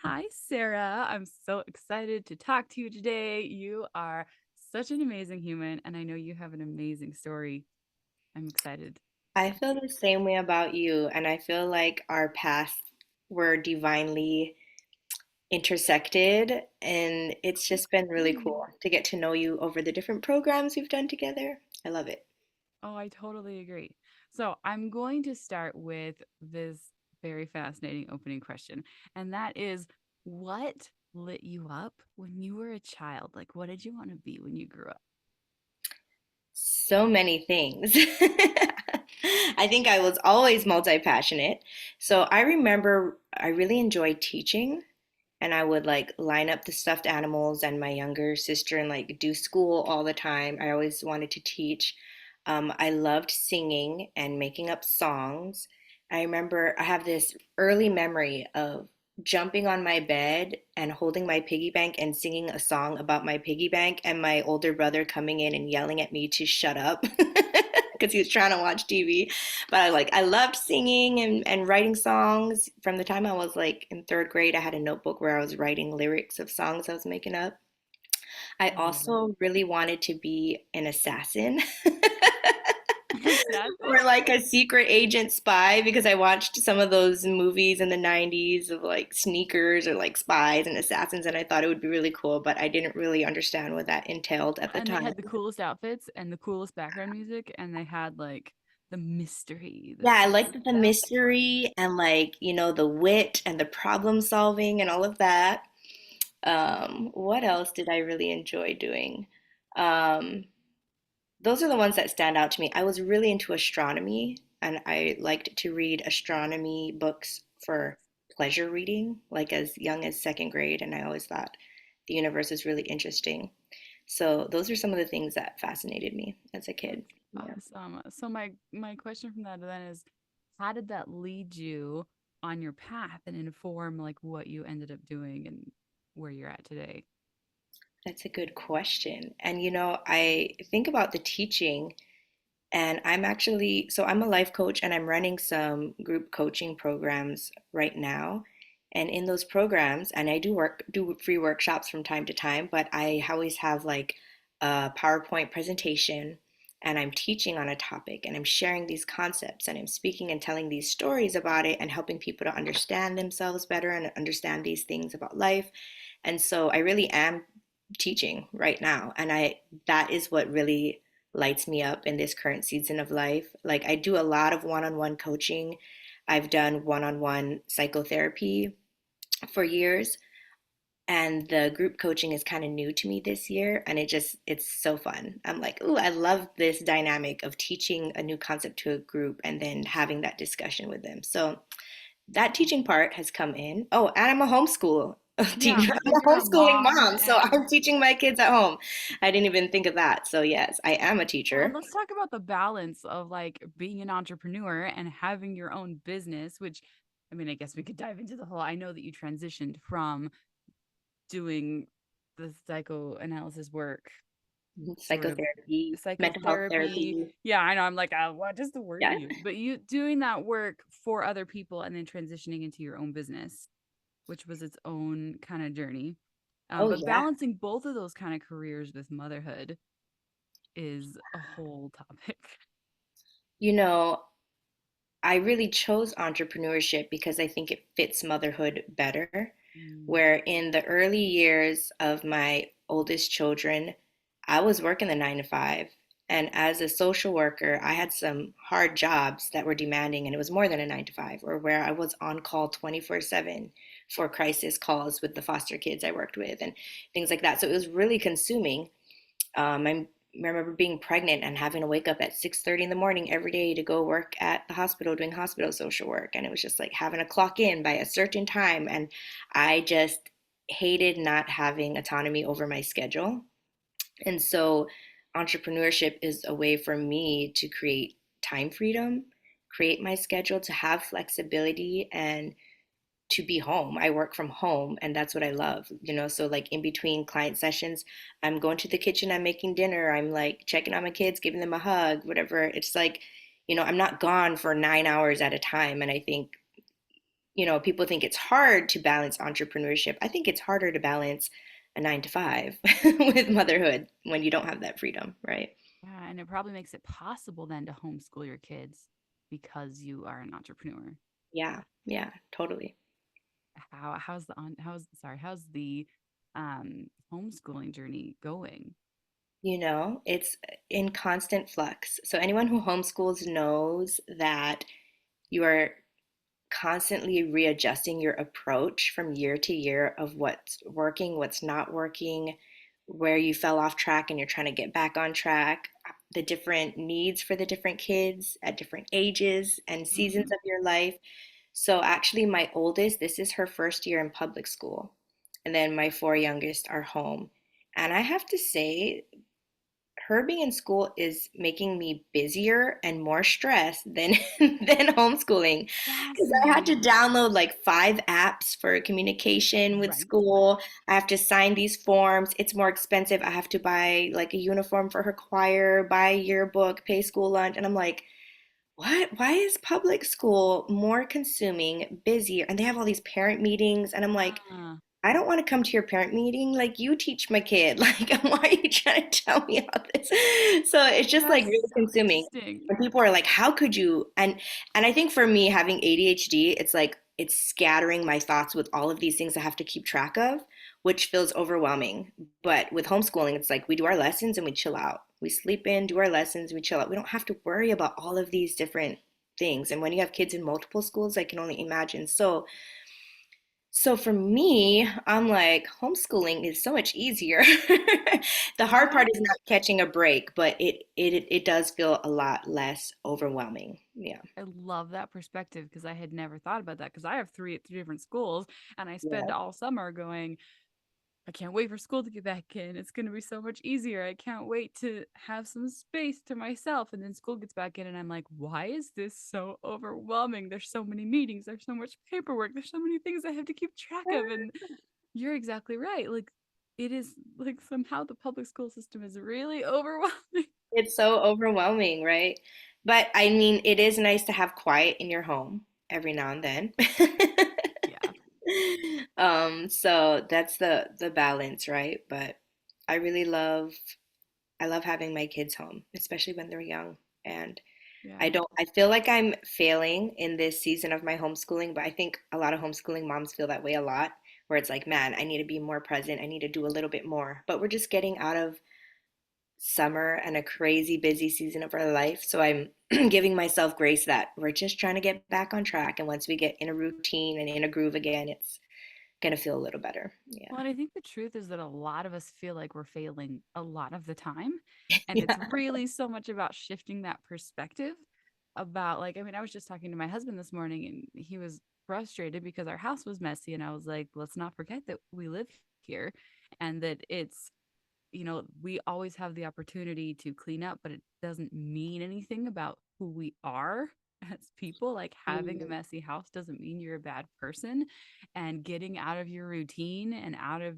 Hi, Sarah. I'm so excited to talk to you today. You are such an amazing human, and I know you have an amazing story. I'm excited. I feel the same way about you, and I feel like our paths were divinely intersected, and it's just been really cool Agree. to get to know you over the different programs we've done together. I love it. Oh, I totally agree. So, I'm going to start with this very fascinating opening question, and that is what lit you up when you were a child? Like, what did you want to be when you grew up? So many things. I think I was always multi-passionate. So I remember I really enjoyed teaching, and I would like line up the stuffed animals and my younger sister and like do school all the time. I always wanted to teach. I loved singing and making up songs. I remember I have this early memory of jumping on my bed and holding my piggy bank and singing a song about my piggy bank, and my older brother coming in and yelling at me to shut up because he was trying to watch TV. But I loved singing and writing songs. From the time I was like in third grade, I had a notebook where I was writing lyrics of songs I was making up. I I love it. also really wanted to be an assassin. Assassin? Or like a secret agent spy, because I watched some of those movies in the 90s of like sneakers or like spies and assassins, and I thought it would be really cool, but I didn't really understand what that entailed at the And they time. had the coolest outfits and the coolest background music, and they had like the mystery, Yeah, I the liked the best part. mystery and like, the wit and the problem solving and all of that. What else did I really enjoy doing? Um, those are the ones that stand out to me. I was really into astronomy, and I liked to read astronomy books for pleasure reading, like as young as second grade, and I always thought the universe is really interesting. So those are some of the things that fascinated me as a That's kid. Yeah. awesome. So my question from that then is, how did that lead you on your path and inform like what you ended up doing and where you're at today? That's a good question. And I think about the teaching. And I'm a life coach, and I'm running some group coaching programs right now. And in those programs, and I do free workshops from time to time, but I always have like a PowerPoint presentation, and I'm teaching on a topic, and I'm sharing these concepts, and I'm speaking and telling these stories about it and helping people to understand themselves better and understand these things about life. And so I really am teaching right now, and I that is what really lights me up in this current season of life. Like, I do a lot of one-on-one coaching. I've done one-on-one psychotherapy for years, and the group coaching is kind of new to me this year, and it's so fun. I'm like, "Ooh, I love this dynamic of teaching a new concept to a group and then having that discussion with them." So that teaching part has come in. Oh, and I'm a homeschool Yeah, teacher. I'm because a you're a homeschooling mom mom, so and I'm teaching my kids at home. I didn't even think of that. So yes, I am a well, teacher. let's talk about the balance of like being an entrepreneur and having your own business, which I mean, I guess we could dive into the whole. I know that you transitioned from doing the psychoanalysis work, sort of Psychotherapy, mental health psychotherapy. therapy. Yeah, I know. I'm like, what does the word Yeah. use? But you doing that work for other people and then transitioning into your own business, which was its own kind of journey. Oh But yeah. balancing both of those kind of careers with motherhood is a whole topic. You know, I really chose entrepreneurship because I think it fits motherhood better. Mm. Where in the early years of my oldest children, I was working the 9 to 5. And as a social worker, I had some hard jobs that were demanding, and it was more than a 9 to 5, or where I was on call 24/7 for crisis calls with the foster kids I worked with and things like that. So it was really consuming. I remember being pregnant and having to wake up at 6:30 in the morning every day to go work at the hospital doing hospital social work, and it was just like having to clock in by a certain time, and I just hated not having autonomy over my schedule. And so entrepreneurship is a way for me to create time freedom, create my schedule, to have flexibility, and to be home. I work from home, and that's what I love. So like in between client sessions, I'm going to the kitchen, I'm making dinner, I'm like checking on my kids, giving them a hug, whatever. It's like, I'm not gone for 9 hours at a time. And I think people think it's hard to balance entrepreneurship. I think it's harder to balance a 9 to 5 with motherhood when you don't have that freedom, right? Yeah, and it probably makes it possible then to homeschool your kids because you are an entrepreneur. Yeah, yeah, totally. How's the homeschooling journey going? It's in constant flux. So anyone who homeschools knows that you are constantly readjusting your approach from year to year of what's working, what's not working, where you fell off track and you're trying to get back on track, the different needs for the different kids at different ages and seasons Hmm. of your life. So actually, my oldest, this is her first year in public school. And then my four youngest are home. And I have to say, her being in school is making me busier and more stressed than than homeschooling because I had to Fascinating. download like 5 apps for communication with Right. school. I have to sign these forms. It's more expensive. I have to buy like a uniform for her choir, buy a yearbook, pay school lunch, and I'm like, what? Why is public school more consuming, busier? And they have all these parent meetings, and I'm like, Ah, I don't want to come to your parent meeting. Like, you teach my kid. Like, why are you trying to tell me all this? So it's just like that's really so consuming. interesting. When people are like, how could you? And I think for me, having ADHD, it's like it's scattering my thoughts with all of these things I have to keep track of, which feels overwhelming. But with homeschooling, it's like we do our lessons and we chill out. We sleep in, do our lessons, we chill out. We don't have to worry about all of these different things. And when you have kids in multiple schools, I can only imagine. So for me, I'm like, homeschooling is so much easier. The hard part is Right. not catching a break, but it does feel a lot less overwhelming. Yeah. I love that perspective because I had never thought about that because I have three different schools and I spend Yeah. all summer going, I can't wait for school to get back in. It's going to be so much easier. I can't wait to have some space to myself. And then school gets back in, and I'm like, why is this so overwhelming? There's so many meetings, there's so much paperwork, there's so many things I have to keep track of. And you're exactly right. Like, it is like somehow the public school system is really overwhelming. It's so overwhelming, right? But I mean, it is nice to have quiet in your home every now and then. Yeah. So that's the balance, right? But I really I love having my kids home, especially when they're young. And Yeah. I feel like I'm failing in this season of my homeschooling, but I think a lot of homeschooling moms feel that way a lot, where it's like, man, I need to be more present. I need to do a little bit more. But we're just getting out of summer and a crazy busy season of our life. So I'm giving myself grace that we're just trying to get back on track. And once we get in a routine and in a groove again, it's gonna feel a little better. Yeah. Well, and I think the truth is that a lot of us feel like we're failing a lot of the time. And it's Yeah. really so much about shifting that perspective about, like, I mean, I was just talking to my husband this morning and he was frustrated because our house was messy. And I was like, let's not forget that we live here and that it's, we always have the opportunity to clean up, but it doesn't mean anything about who we are as people. Like having a Mm, messy house doesn't mean you're a bad person. And getting out of your routine and out of,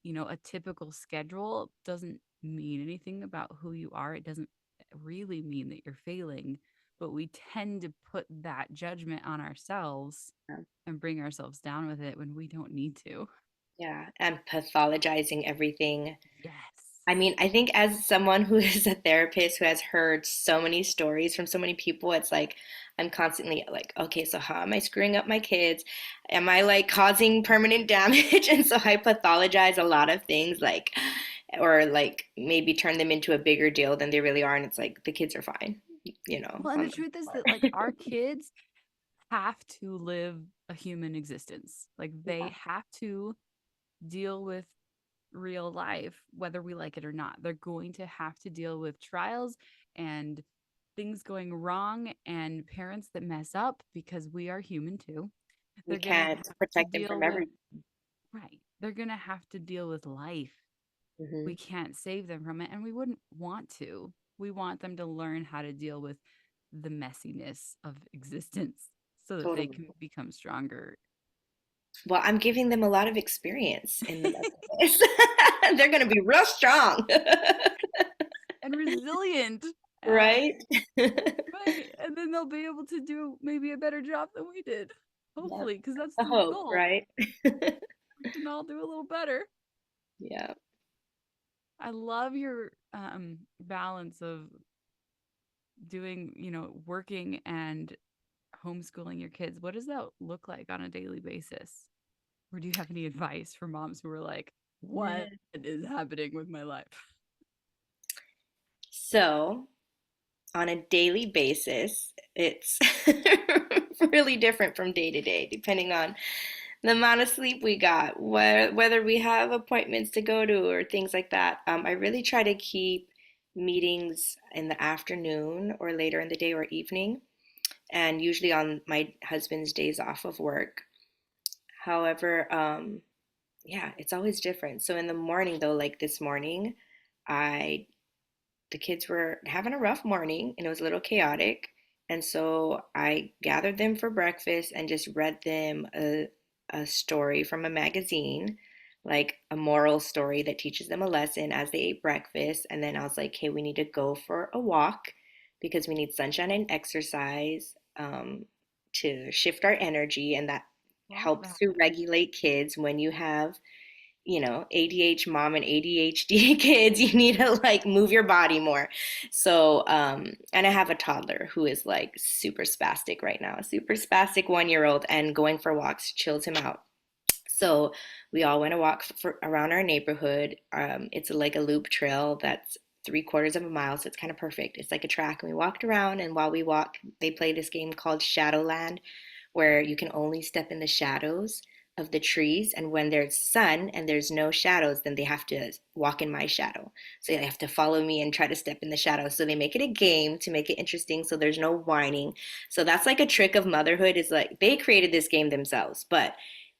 a typical schedule doesn't mean anything about who you are. It doesn't really mean that you're failing, but we tend to put that judgment on ourselves yeah. and bring ourselves down with it when we don't need to. Yeah. And pathologizing everything. Yes. I mean, I think as someone who is a therapist who has heard so many stories from so many people, it's like I'm constantly like, okay, so how am I screwing up my kids? Am I like causing permanent damage? And so I pathologize a lot of things like, or like maybe turn them into a bigger deal than they really are. And it's like the kids are fine, Well, and the truth is that like our kids have to live a human existence. Like they Yeah, have to deal with real life, whether we like it or not. They're going to have to deal with trials and things going wrong and parents that mess up because we are human too. we They're going to can't have to protect them deal from with, everything. right. They're going to have to deal with life. Hmm. We can't save them from it and we wouldn't want to. We want them to learn how to deal with the messiness of existence so that they Totally. can become stronger Well, I'm giving them a lot of experience in the midst of this. They're going to be real strong, and resilient. right? Right. And then they'll be able to do maybe a better job than we did. Yep. Hopefully, because that's The the hope, goal. right? We can all do a little better. Yeah. I love your balance of doing, working and homeschooling your kids. What does that look like on a daily basis? Or do you have any advice for moms who are like, what Yeah. is happening with my life? So, on a daily basis, it's really different from day to day, depending on the amount of sleep we got, whether we have appointments to go to or things like that. I really try to keep meetings in the afternoon or later in the day or evening, and usually on my husband's days off of work. However, yeah, it's always different. So in the morning, though, like this morning, I the kids were having a rough morning and it was a little chaotic. And so I gathered them for breakfast and just read them a story from a magazine, like a moral story that teaches them a lesson as they ate breakfast. And then I was like, hey, we need to go for a walk because we need sunshine and exercise to shift our energy. And that Love helps that. to regulate kids when you have ADHD mom and ADHD kids, you need to like move your body more. So, and I have a toddler who is like super spastic right now, a super spastic 1 year old, and going for walks chills him out. So we all went a walk around our neighborhood. It's like a loop trail that's 3/4 of a mile, so it's kind of perfect. It's like a track, and we walked around. And while we walk, they play this game called Shadowland, where you can only step in the shadows of the trees. And when there's sun and there's no shadows, then they have to walk in my shadow. So they have to follow me and try to step in the shadows. So they make it a game to make it interesting. So there's no whining. So that's like a trick of motherhood. Is like they created this game themselves, but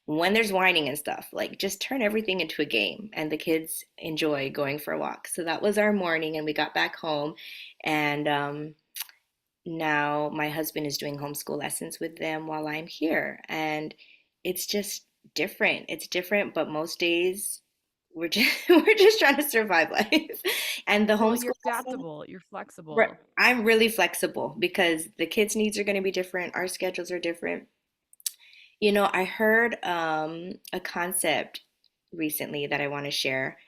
when there's whining and stuff, like just turn everything into a game and the kids enjoy going for a walk. So that was our morning and we got back home and now my husband is doing homeschool lessons with them while I'm here. And it's just different. It's different, but most days we're just we're just trying to survive life. And the Well, homeschool you're lesson, adaptable, you're flexible. I'm really flexible because the kids' needs are going to be different, our schedules are different. I heard a concept recently that I want to share,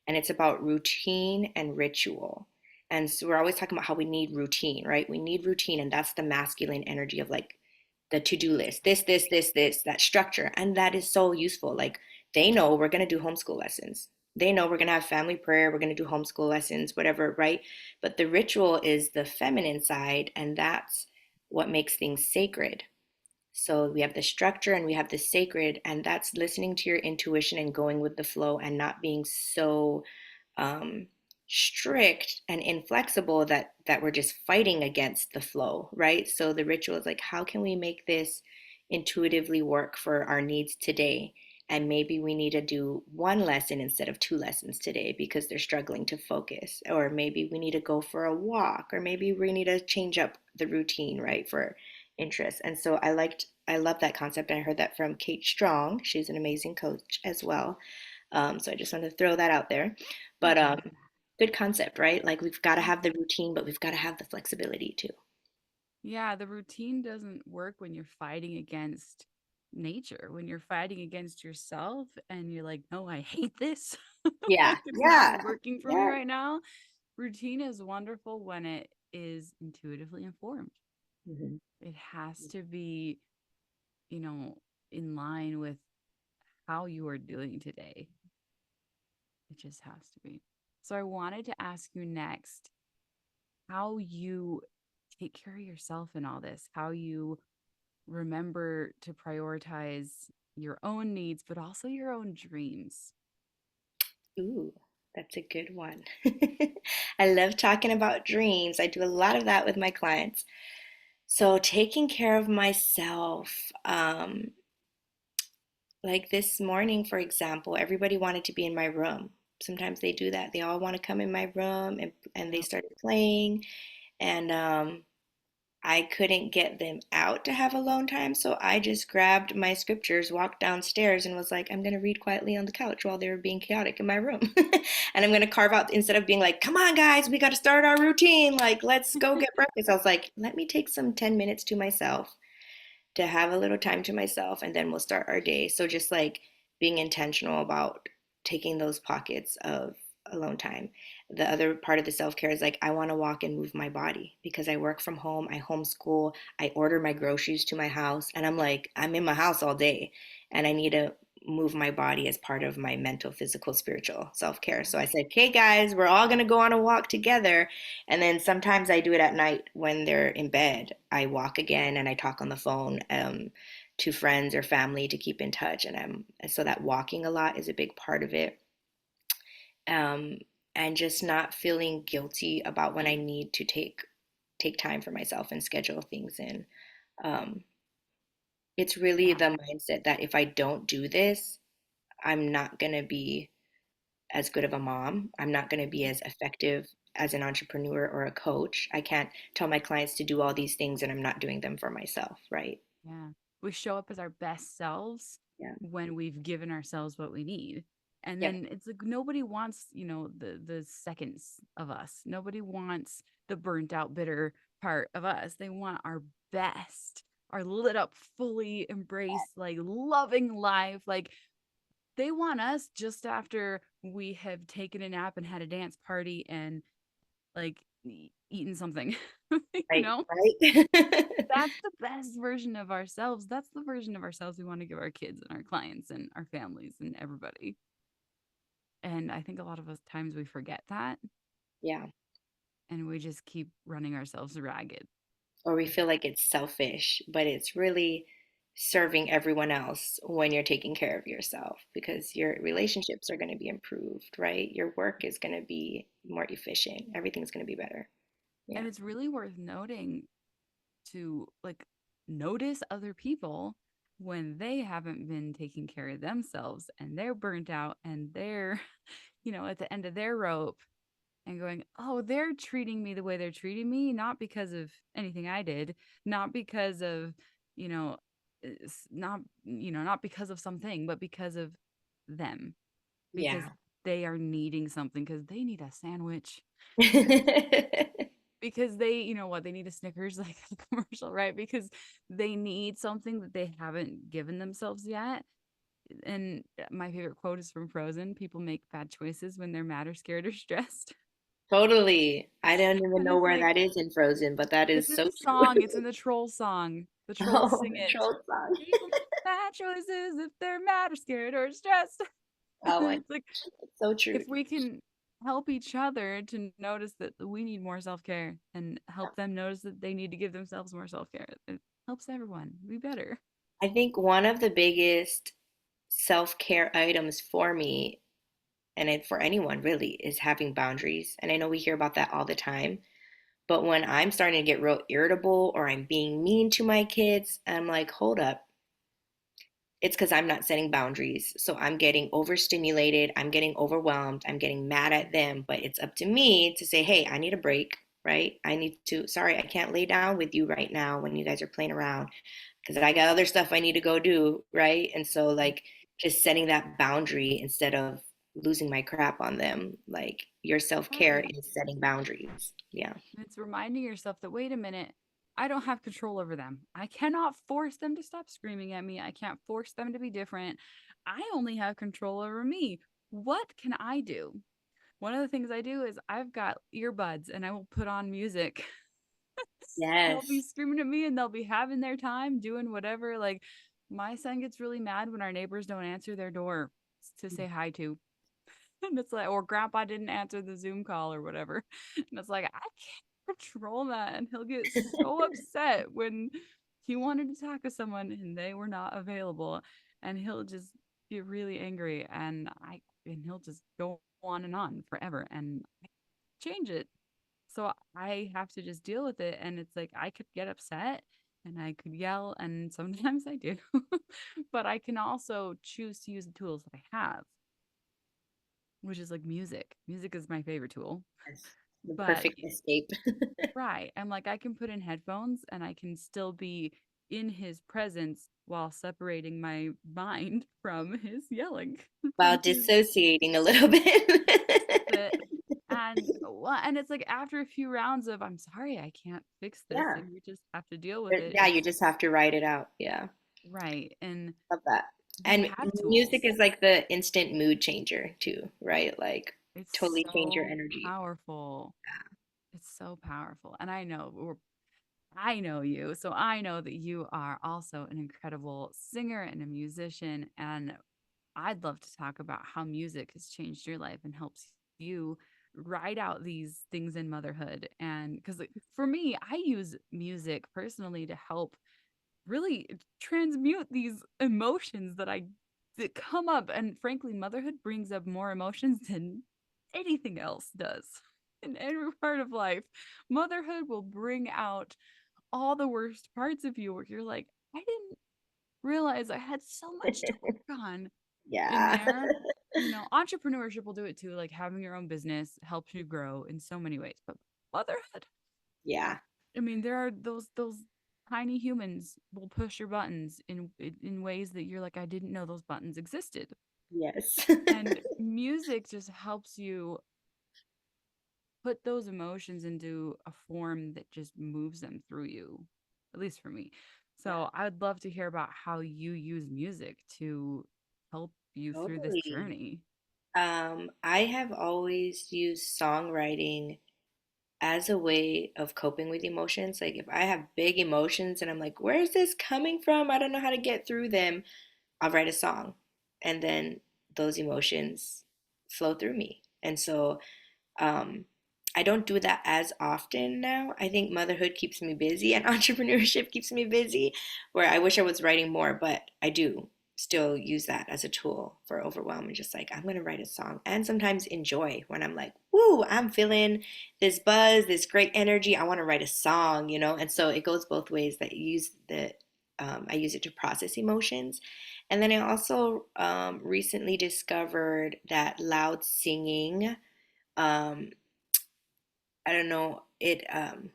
and it's about routine and ritual. And so we're always talking about how we need routine, right? We need routine, and that's the masculine energy of like the to-do list, this, that structure. And that is so useful. Like they know we're going to do homeschool lessons. They know we're going to have family prayer, we're going to do homeschool lessons, whatever, right? But the ritual is the feminine side, and that's what makes things sacred. So we have the structure and we have the sacred, and that's listening to your intuition and going with the flow and not being so um, strict and inflexible that we're just fighting against the flow, right? So the ritual is like, how can we make this intuitively work for our needs today? And maybe we need to do one lesson instead of two lessons today because they're struggling to focus. Or maybe we need to go for a walk, or maybe we need to change up the routine, right, for interests. And so I love that concept. I heard that from Kate Strong. She's an amazing coach as well. So I just wanted to throw that out there. I But love that. good concept, right? Like we've got to Yeah. have the routine, but we've got to have the flexibility too. Yeah, the routine doesn't work when you're fighting against nature, when you're fighting against yourself and you're like, no, I hate this. Yeah, Like it's not yeah, working for me yeah. right now. Routine is wonderful when it is intuitively informed. Mhm. It has to be, you know, in line with how you are doing today. It just has to be. So I wanted to ask you next how you take care of yourself in all this, how you remember to prioritize your own needs, but also your own dreams. Ooh, that's a good one. I love talking about dreams. I do a lot of that with my clients. So taking care of myself, like this morning, for example, everybody wanted to be in my room. Sometimes they do that. They all want to come in my room and they Yep. started playing and I couldn't get them out to have alone time, so I just grabbed my scriptures, walked downstairs, and was like, I'm going to read quietly on the couch while they were being chaotic in my room. And I'm going to carve out, instead of being like, come on, guys, we got to start our routine, like, let's go get breakfast. I was like, let me take some 10 minutes to myself to have a little time to myself, and then we'll start our day. So just like being intentional about taking those pockets of alone time. The other part of the self-care is like I want to walk and move my body because I work from home, I homeschool, I order my groceries to my house, and I'm like I'm in my house all day and I need to move my body as part of my mental, physical, spiritual self-care. So I said, "Okay, guys, we're all going to go on a walk together." And then sometimes I do it at night when they're in bed. I walk again and I talk on the phone to friends or family to keep in touch. So that walking a lot is a big part of it. Um, and just not feeling guilty about when I need to take time for myself and schedule things in. Um, it's really Yeah. the mindset that if I don't do this, I'm not going to be as good of a mom. I'm not going to be as effective as an entrepreneur or a coach. I can't tell my clients to do all these things and I'm not doing them for myself, right? Yeah. We show up as our best selves Yeah. when we've given ourselves what we need. And Yep. then it's like nobody wants, the seconds of us. Nobody wants the burnt out, bitter part of us. They want our best, our lit up, fully embraced, like loving life. Like they want us just after we have taken a nap and had a dance party and like eaten something, you Right. know? Right. That's the best version of ourselves. That's the version of ourselves we want to give our kids and our clients and our families and everybody. And I think a lot of us times we forget that Yeah. and we just keep running ourselves ragged. Or we feel like it's selfish, but it's really serving everyone else when you're taking care of yourself because your relationships are going to be improved, right? Your work is going to be more efficient. Everything's going to be better. Yeah. And it's really worth noting to like notice other people when they haven't been taking care of themselves and they're burnt out and they're, at the end of their rope and going, oh, they're treating me the way they're treating me, not because of anything I did, not because of, you know, not because of something, but because of them, because Yeah. they are needing something, because they need a sandwich, because they, they need a Snickers, like the commercial, right? Because they need something that they haven't given themselves yet. And my favorite quote is from Frozen: people make bad choices when they're mad or scared or stressed. Totally. I don't even And know it's where like, that is in Frozen, but that it's is in so the true. song, it's in the troll song. The trolls Oh, sing the it. troll song. People make bad choices if they're mad or scared or stressed. Oh And my, it's like, it's so true. if we can help each other to notice that we need more self-care and help them notice that they need to give themselves more self-care, it helps everyone be better. I think one of the biggest self-care items for me, and for anyone really, is having boundaries. And I know we hear about that all the time, but when I'm starting to get real irritable or I'm being mean to my kids, I'm like, hold up, it's because I'm not setting boundaries. So I'm getting overstimulated, I'm getting overwhelmed, I'm getting mad at them. But it's up to me to say, hey, I need a break, right? Sorry, I can't lay down with you right now when you guys are playing around because I got other stuff I need to go do, right? And so, like, just setting that boundary instead of losing my crap on them. Like, your self care Right. is setting boundaries. Yeah. It's reminding yourself that, wait a minute, I don't have control over them. I cannot force them to stop screaming at me. I can't force them to be different. I only have control over me. What can I do? One of the things I do is I've got earbuds and I will put on music. They'll be Yes. screaming at me and they'll be having their time doing whatever. Like my son gets really mad when our neighbors don't answer their door to say hi to. And it's like, or grandpa didn't answer the Zoom call or whatever. And it's like, I can't control that. And he'll get so upset when he wanted to talk to someone and they were not available. And he'll just get really angry. And he'll just go on forever. And I change it. So I have to just deal with it. And it's like, I could get upset and I could yell. And sometimes I do. But I can also choose to use the tools that I have, which is like music. Music is my favorite tool. Yes. The But perfect escape. right, I'm like I can put in headphones and I can still be in his presence while separating my mind from his yelling, While from his dissociating a little bit. bit. and it's like after a few rounds of I'm sorry, I can't fix this, Yeah. and you just have to deal with it. Yeah, you It's just have to write it out. Yeah. right. And Love that. we And have music tools. is like the instant mood changer too, right? Like It's totally change your so energy. powerful. It's so powerful. And I know you, so I know that you are also an incredible singer and a musician. And I'd love to talk about how music has changed your life and helps you ride out these things in motherhood. And because for me, I use music personally to help really transmute these emotions that come up. And frankly, motherhood brings up more emotions than anything else does in every part of life. Motherhood will bring out all the worst parts of you where you're like, I didn't realize I had so much to work on in Yeah. there. Entrepreneurship will do it too. Like having your own business helps you grow in so many ways. But motherhood, Yeah. I mean, there are those tiny humans will push your buttons in ways that you're like, I didn't know those buttons existed. Yes. And music just helps you put those emotions into a form that just moves them through you, at least for me. Yeah, So I'd love to hear about how you use music to help you through this totally. journey. I have always used songwriting as a way of coping with emotions. Like if I have big emotions and I'm like, where's this coming from? I don't know how to get through them. I'll write a song. And then those emotions flow through me. And so Um, I don't do that as often now. I think motherhood keeps me busy and entrepreneurship keeps me busy, where I wish I was writing more, but I do still use that as a tool for overwhelm and just like, I'm going to write a song and sometimes enjoy when I'm like, woo, I'm feeling this buzz, this great energy. I want to write a song, you know? And so it goes both ways that I use it to process emotions. And then I also recently discovered that loud singing um, I don't know it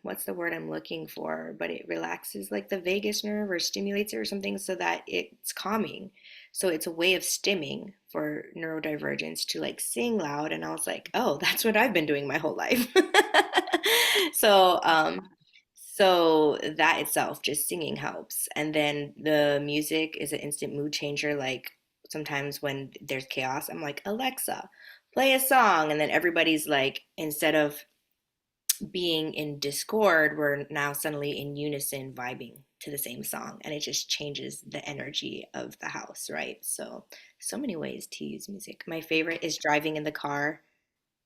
what's the word I'm looking for, but it relaxes like the vagus nerve or stimulates it or something so that it's calming. So it's a way of stimming for neurodivergence to like sing loud and I was like, "Oh, that's what I've been doing my whole life." So so that itself, just singing helps. And then the music is an instant mood changer. Like sometimes when there's chaos, I'm like, Alexa, play a song. And then everybody's like, instead of being in discord, we're now suddenly in unison vibing to the same song. And it just changes the energy of the house, right? So, so many ways to use music. My favorite is driving in the car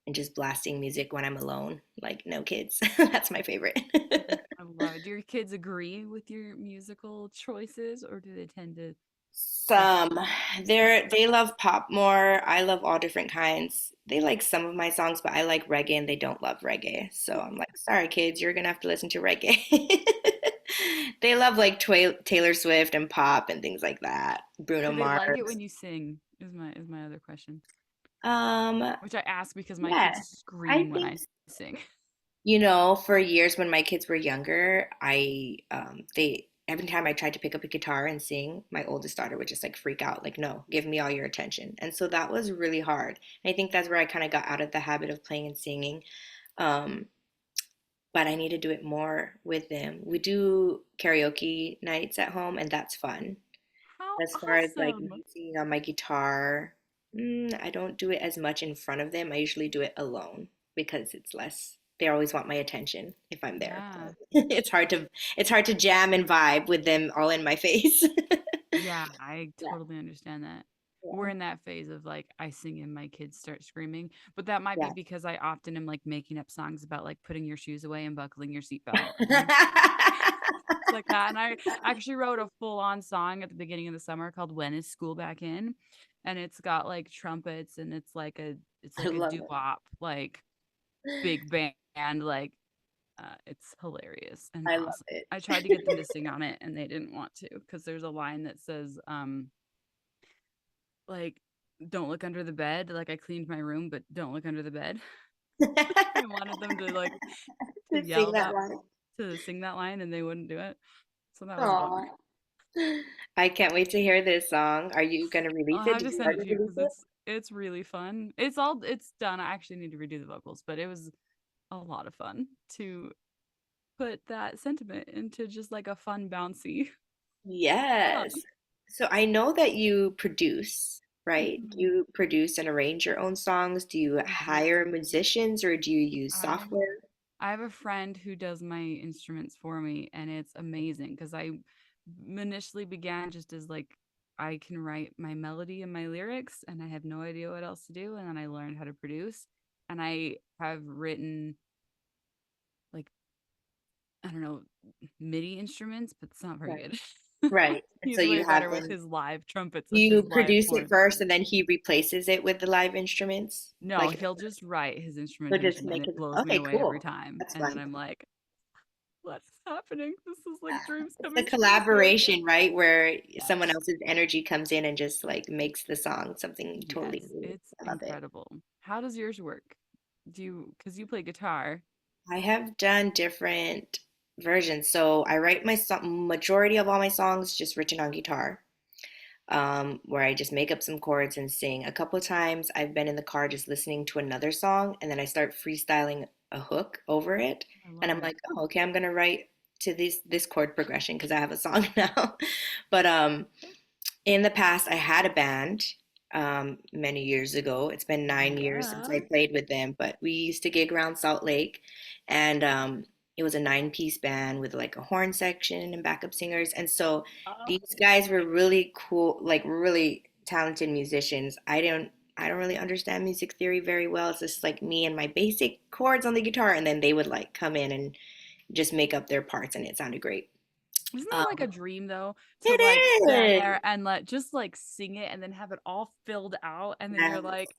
and just blasting music when I'm alone. Like, no kids. That's my favorite. I love it. Do your kids agree with your musical choices or do they tend to push Some they love pop more. I love all different kinds. They like some of my songs, but I like reggae and they don't love reggae. So I'm like, sorry kids, you're gonna have to listen to reggae. They love like Taylor Swift and pop and things like that. Bruno do they like it when Mars. you sing? Is my other question. Um, Which I ask because my kids yes, I scream when think I sing. For years when my kids were younger, they every time I tried to pick up a guitar and sing, my oldest daughter would just like freak out, like, no, give me all your attention. And so that was really hard. I think that's where I kind of got out of the habit of playing and singing. Um, but I need to do it more with them. We do karaoke nights at home, and that's fun. How As far as like awesome. me singing on my guitar, I don't do it as much in front of them. I usually do it alone because it's less. They always want my attention if I'm there. Yeah. It's hard to jam and vibe with them all in my face. Yeah, I Yeah, totally understand that. We're yeah, in that phase of like I sing and my kids start screaming, but that might be yeah. because I often am like making up songs about like putting your shoes away and buckling your seatbelt and things like that. And I actually wrote a full on song at the beginning of the summer called When Is School Back In? And it's got like trumpets and it's I like a love doo-wop, like big band, like it's hilarious and I love awesome. it. I tried to get them to sing on it and they didn't want to because there's a line that says, like, don't look under the bed. Like I cleaned my room, but don't look under the bed. I wanted them to like to To sing yell that that line. to sing that line and they wouldn't do it. So that was a Aw. bummer. I can't wait to hear this song. Are you gonna release I'll it? have Did to you send it already to you release because it? it's really fun. It's done. I actually need to redo the vocals, but it was a lot of fun to put that sentiment into just like a fun, bouncy song. Yes. So I know that you produce, right? Do Mhm. you produce and arrange your own songs? Do you I do. hire musicians or do you use I software? I have a friend who does my instruments for me, and it's amazing because I initially began just as like I can write my melody and my lyrics, and I have no idea what else to do. And then I learned how to produce, and I have written like I don't know MIDI instruments, but it's not very Right. good. Right. And so He's way you have better with them, his live trumpets, with you his live produce it horns. first and then he replaces it with the live instruments? No, Like, he'll just write his so just instrumentation, and make it it, blows me okay, away every cool. time. That's And then fun. I'm like, what's happening? This is like dreams It's a coming true here. collaboration, right? Where someone Yes. else's energy comes in and just like makes the song something totally Yes, new. it's I love it. incredible. How does yours work? Because you play guitar. I have done different versions. So I write my song, majority of all my songs just written on guitar, where I just make up some chords and sing. A couple of times I've been in the car just listening to another song and then I start freestyling a hook over it. I And love I'm it. like, oh, okay, I'm gonna write to this chord progression because I have a song now. But in the past, I had a band many years ago. It's been 9 years since I Yeah. played with them, but we used to gig around Salt Lake, and it was a nine-piece band with like a horn section and backup singers. And so Oh. these guys were really cool, like really talented musicians. I don't really understand music theory very well. It's just like me and my basic chords on the guitar, and then they would like come in and just make up their parts, and it sounded great. Isn't that Um, like a dream though? To it like stand is. there and let just like sing it and then have it all filled out and then you're Yes. like,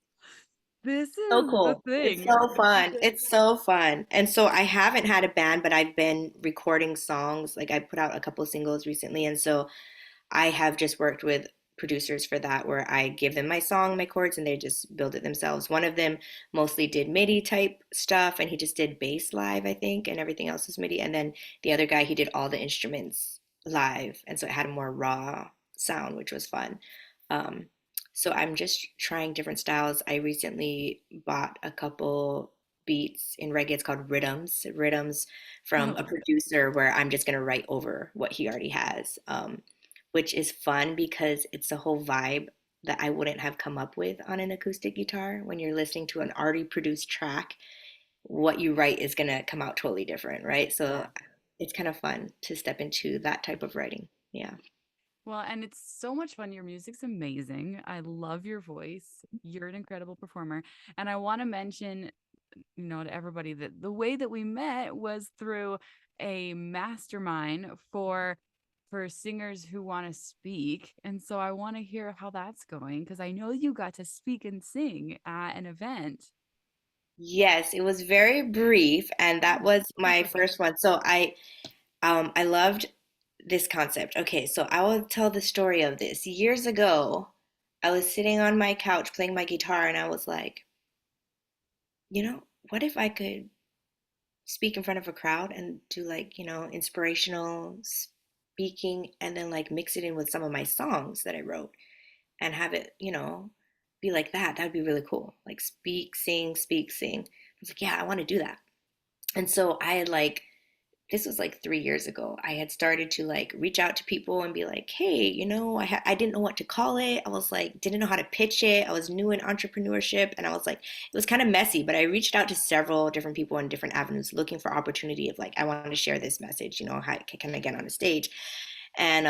this So is the cool. It's thing. so This is fun. it. It's so fun. And so I haven't had a band, but I've been recording songs. Like I put out a couple singles recently. And so I have just worked with producers for that where I give them my song, my chords, and they just build it themselves. One of them mostly did MIDI type stuff and he just did bass live, I think, and everything else was MIDI. And then the other guy, he did all the instruments live. And so it had a more raw sound, which was fun. Um, so I'm just trying different styles. I recently bought a couple beats in reggae. It's called rhythms I from a love it. producer where I'm just gonna write over what he already has, which is fun because it's a whole vibe that I wouldn't have come up with on an acoustic guitar. When you're listening to an already produced track, what you write is gonna come out totally different, right? So Yeah. it's kind of fun to step into that type of writing. Yeah. Well, and it's so much fun. Your music's amazing. I love your voice. You're an incredible performer. And I want to mention, to everybody that the way that we met was through a mastermind for singers who want to speak. And so I want to hear how that's going because I know you got to speak and sing at an event. Yes, it was very brief, and that Oh, was my super fun. first one. So I loved this concept. Okay, so I will tell the story of this. Years ago, I was sitting on my couch playing my guitar, and I was like, what if I could speak in front of a crowd and do like, inspirational speaking and then like mix it in with some of my songs that I wrote and have it, be like that. That'd be really cool. Like speak, sing. I was like, yeah, I want to do that. And so I had like this was like 3 years ago. I had started to like reach out to people and be like, hey, I didn't know what to call it. I was like, didn't know how to pitch it. I was new in entrepreneurship and I was like, it was kind of messy, but I reached out to several different people in different avenues looking for opportunity of like, I want to share this message, how can I get on a stage? And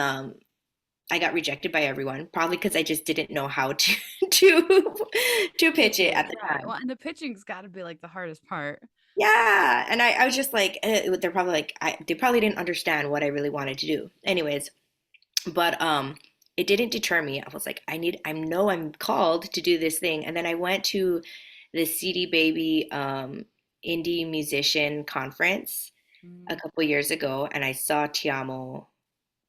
I got rejected by everyone, probably because I just didn't know how to to to pitch Pitch it it. at the Right. time. Well, and the pitching's got to be like the hardest part. Yeah, and I was just like, they're probably like, they probably didn't understand what I really wanted to do. Anyways, but it didn't deter me. I was like, I know I'm called to do this thing. And then I went to the CD Baby indie musician conference a Mm. couple years ago, and I saw Tiamo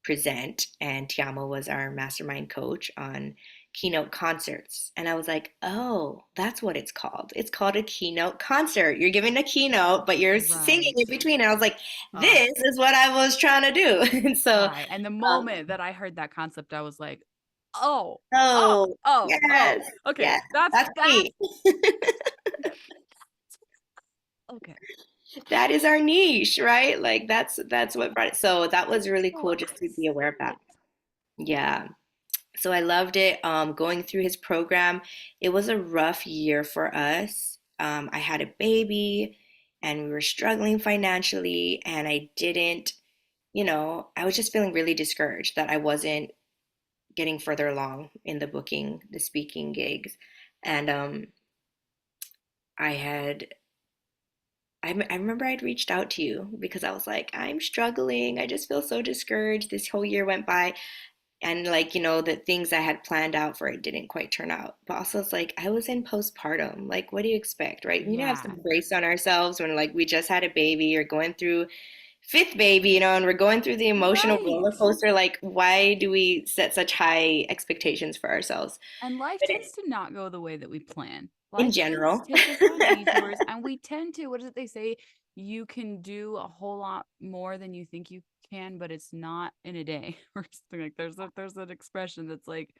present, and Tiamo was our mastermind coach on keynote concerts. And I was like, oh, that's what it's called. It's called a keynote concert. You're giving a keynote, but you're singing Right. in between. And I was like, Uh, this is what I was trying to do. And so, right. And the um, moment that I heard that concept, I was like, oh, oh, oh, oh. yes, Okay. yes, That's that's that's me. okay. That is our niche, right? Like that's what brought it. So that was really So cool just to be aware of that. excited. Yeah. So I loved it. Going through his program, it was a rough year for us. I had a baby and we were struggling financially, and I didn't, I was just feeling really discouraged that I wasn't getting further along in the booking, the speaking gigs. And I had, I remember I'd reached out to you because I was like, I'm struggling. I just feel so discouraged. This whole year went by. And like, the things I had planned out for it didn't quite turn out. But also it's like I was in postpartum. Like, what do you expect, right? We need to have Yeah. some grace on ourselves when like we just had a baby or going through fifth baby, and we're going through the emotional roller Right. coaster. Like, why do we set such high expectations for ourselves? And life But tends to not go the way that we plan. in Life tends to general, take us on detours, and we tend to, what is it they say? You can do a whole lot more than you think you can, but it's not in a day or something like there's an expression that's like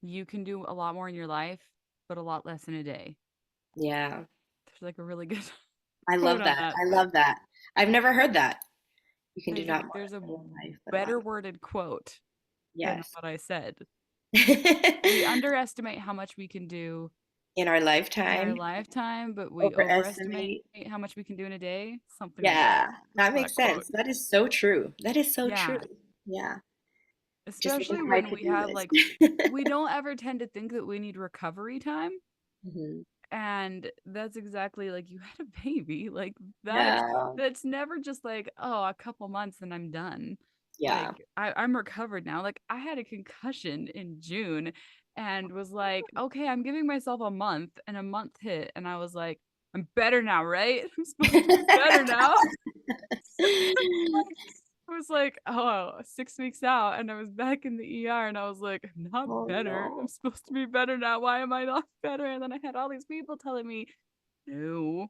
you can do a lot more in your life, but a lot less in a day. yeah, There's like a really good I quote love on that. that, I but love that. I've never heard that. You can do not more there's a in one life, but a lot better less. worded quote than Yes. what I said. We underestimate how much we can do In our in our lifetime, lifetime, but we overestimate overestimate. how much we can do in a day. Something like that. Yeah, That's that that makes quote. sense. That is so true. That is so true. Yeah. Yeah. Just looking Especially at my when we to-do have list. like we don't ever tend to think that we need recovery time. Mhm. And that's exactly like you had a baby. Like Yeah. that's never just like, oh, a couple months and I'm done. Yeah. Like I'm recovered now. Like I had a concussion in June and was like, okay, I'm giving myself a month, and a month hit and I was like, I'm better now, right? I'm supposed to be better now. I was like, oh, 6 weeks out, and I was back in the ER, and I was like, I'm not Oh better. I'm no. supposed to be better now. Why am I not better? And then I had all these people telling me, no,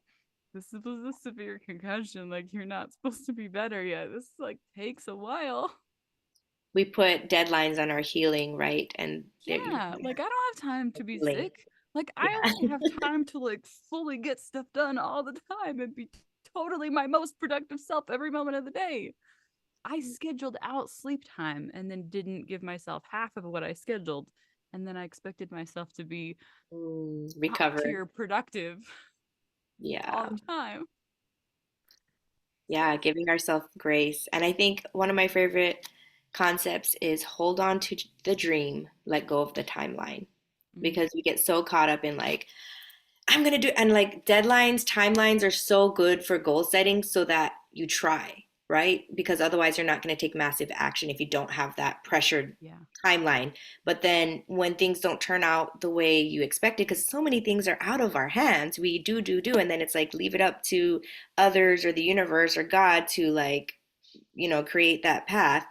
this was a severe concussion. Like, you're not supposed to be better yet. This like takes a while. We put deadlines on our healing, right? And you Yeah, like I don't have time to be healing. sick. Like I Yeah. only have time to like fully get stuff done all the time and be totally my most productive self every moment of the day. I scheduled out sleep time and then didn't give myself half of what I scheduled. And then I expected myself to be top Recover. tier productive all Yeah. the time. Yeah, So, giving ourselves grace. And I think one of my favorite concepts is hold on to the dream, let go of the timeline. mm, Because we get so caught up in like, I'm gonna do, and like deadlines, timelines are so good for goal setting so that you try, right? Because otherwise you're not gonna take massive action if you don't have that pressured yeah. timeline. But then when things don't turn out the way you expected, because so many things are out of our hands, we do, and then it's like leave it up to others or the universe or God to like, create that path.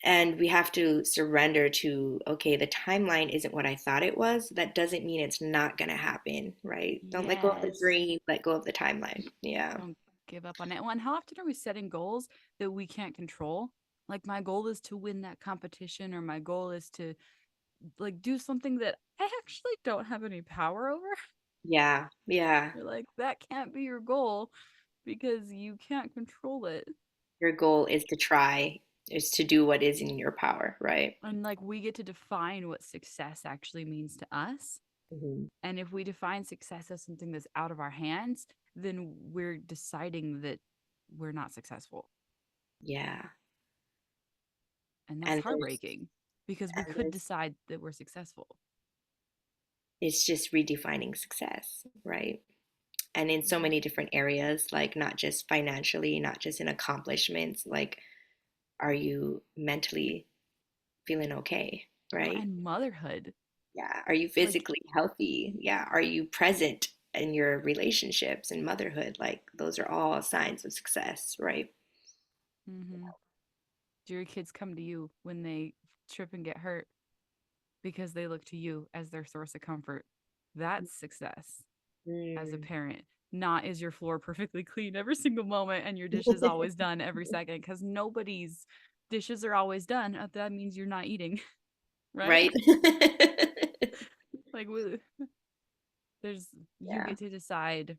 And we have to surrender to, okay, the timeline isn't what I thought it was. That doesn't mean it's not going to happen, right? Don't let go of the Yes. dream, let go of the timeline. Yeah. Don't give up on it. Well, and how often are we setting goals that we can't control? Like my goal is to win that competition, or my goal is to like do something that I actually don't have any power over. Yeah. Yeah. You're like, that can't be your goal because you can't control it. Your goal is to try, is to do what is in your power, right? And like we get to define what success actually means to us. Hmm. And if we define success as something that's out of our hands, then we're deciding that we're not successful. Yeah. And that's And there's, heartbreaking because we and could there's, decide that we're successful. it's just redefining success, right? And in so many different areas, like not just financially, not just in accomplishments, like, are you mentally feeling okay, Well, right? and motherhood. Yeah. Are you Like, physically healthy? Yeah. Are you present in your relationships and motherhood? Like, those are all signs of success, right? mhm. Do your kids come to you when they trip and get hurt because they look to you as their source of comfort? That's success as a Mm. parent. Not is your floor perfectly clean every single moment and your dishes always done every second, because nobody's dishes are always done. That means you're not eating, right? Right? Like there's you Yeah. get to decide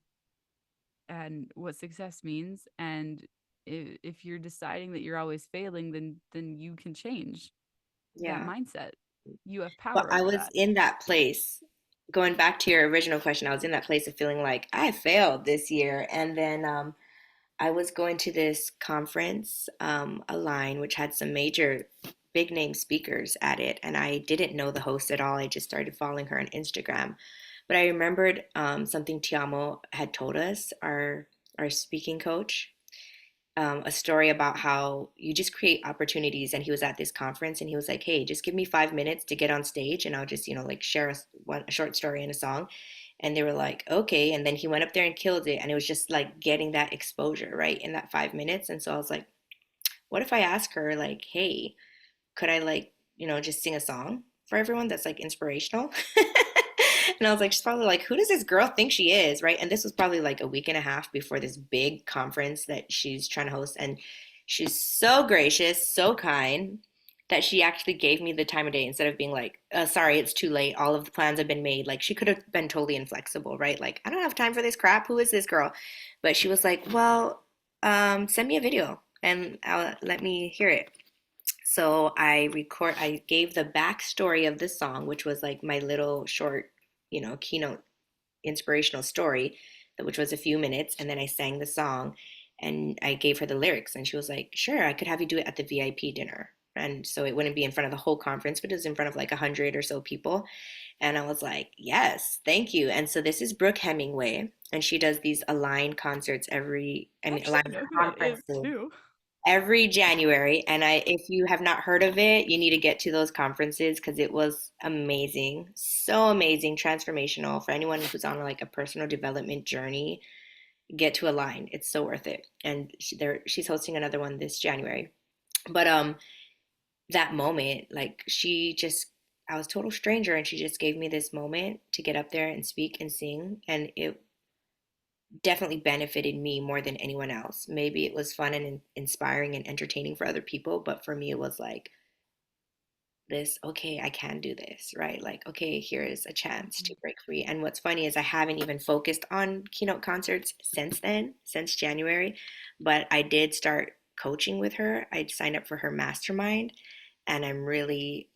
and what success means, and if you're deciding that you're always failing, then you can change that Yeah. mindset. You have But power I over was that. in that place, going back to your original question, I was in that place of feeling like I failed this year. And then I was going to this conference, Align, which had some major big name speakers at it. And I didn't know the host at all. I just started following her on Instagram. But I remembered something Tiamo had told us, our speaking coach, a story about how you just create opportunities. And he was at this conference and he was like, hey, just give me 5 minutes to get on stage and I'll just, like share a short story and a song. And they were like, okay. And then he went up there and killed it. And it was just like getting that exposure, right, in that 5 minutes. And so I was like, what if I ask her, like, hey, could I, like, just sing a song for everyone that's like inspirational? And I was like, she's probably like, who does this girl think she is? Right. And this was probably like a week and a half before this big conference that she's trying to host. And she's so gracious, so kind that she actually gave me the time of day instead of being like, sorry, it's too late. All of the plans have been made. Like, she could have been totally inflexible, right? Like, I don't have time for this crap. Who is this girl? But she was like, well, send me a video and let me hear it. So I gave the backstory of this song, which was like my little short, keynote inspirational story, which was a few minutes, and then I sang the song and I gave her the lyrics and she was like, sure, I could have you do it at the VIP dinner. And so it wouldn't be in front of the whole conference, but it was in front of like 100 or so people. And I was like, yes, thank you. And so this is Brooke Hemingway, and she does these Align concerts I actually Align know who that is conferences too. every January. And if you have not heard of it, you need to get to those conferences because it was amazing, so amazing, transformational for anyone who's on like a personal development journey. Get to Align; it's so worth it. And she's hosting another one this January. But that moment, like I was a total stranger, and she just gave me this moment to get up there and speak and sing, and it definitely benefited me more than anyone else. Maybe it was fun and inspiring and entertaining for other people, but for me, it was like this, okay, I can do this, right? Like, okay, here is a chance to break free. And what's funny is I haven't even focused on keynote concerts since then, since January, but I did start coaching with her. I signed up for her mastermind, and I'm really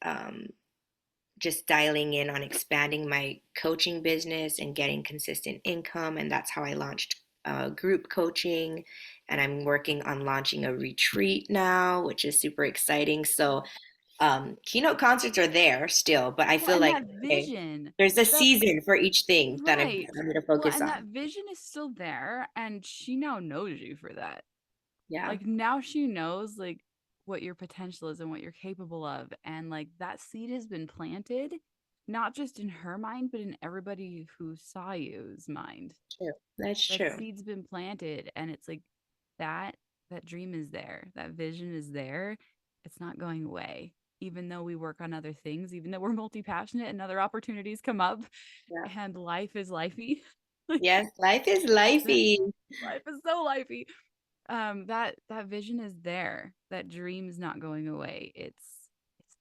just dialing in on expanding my coaching business and getting consistent income. And that's how I launched group coaching. And I'm working on launching a retreat now, which is super exciting. So, keynote concerts are there still, but I Well, feel and like, that okay, vision, there's a that season for each thing that I'm, right. I'm going to Well, focus and on. that vision is still there, and she now knows you for that. Yeah, Like now she knows like what your potential is and what you're capable of, and like that seed has been planted, not just in her mind, but in everybody who saw you's mind. true. That's That true. seed's been planted, and it's like that that dream is there, that vision is there. It's not going away, even though we work on other things, even though we're multi-passionate and other opportunities come up Yeah. and life is lifey. Like Yes, life is lifey. life is so lifey. That vision is there, that dream is not going away. It's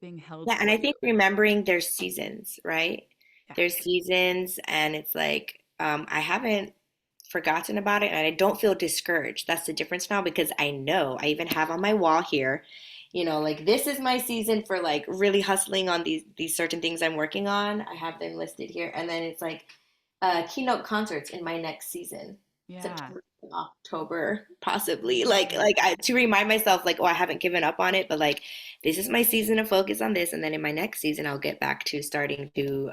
being held Yeah, and for I you. think remembering there's seasons, right? Yeah. There's seasons, and it's like I haven't forgotten about it, and I don't feel discouraged. That's the difference now because I know I even have on my wall here, like this is my season for like really hustling on these certain things I'm working on. I have them listed here, and then it's like keynote concerts in my next season, Yeah. September, October, possibly. Right. To remind myself, like, oh, I haven't given up on it, but like, this is my season to focus on this, and then in my next season, I'll get back to starting to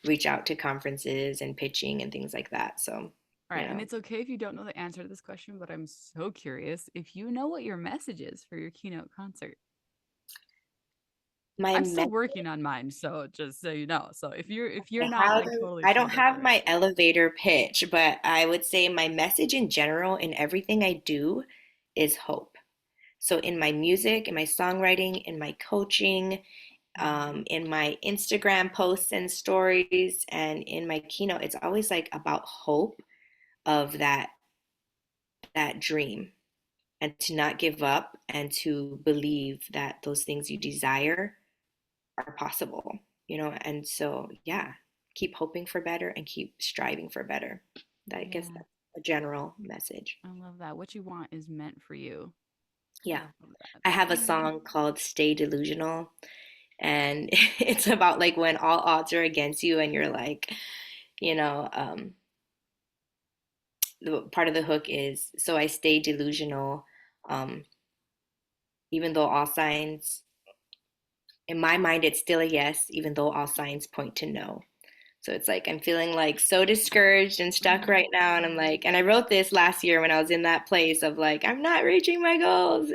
reach out to conferences and pitching and things like that. So, All you right. And know, it's okay if you don't know the answer to this question, but I'm so curious if you know what your message is for your keynote concert. my I'm still me- working on mine, so just so you know. So if you're not how like do totally I don't tuned up have already. my elevator pitch, but I would say my message in general in everything I do is hope. So in my music, in my songwriting, in my coaching, Mm. in my Instagram posts and stories, and in my keynote, it's always like about hope of that dream and to not give up and to believe that those things you desire are possible, and so yeah, keep hoping for better and keep striving for better. I guess Yeah, that's a general message. I love that. What you want is meant for you. I Yeah. love that. I have a song called Stay Delusional, and it's about like when all odds are against you and you're like, you know, the part of the hook is, so I stay delusional, um, even though all signs, in my mind, it's still a yes, even though all signs point to no. So it's like I'm feeling like so discouraged and stuck Mm. right now. And I'm like, and I wrote this last year when I was in that place of like, I'm not reaching my goals.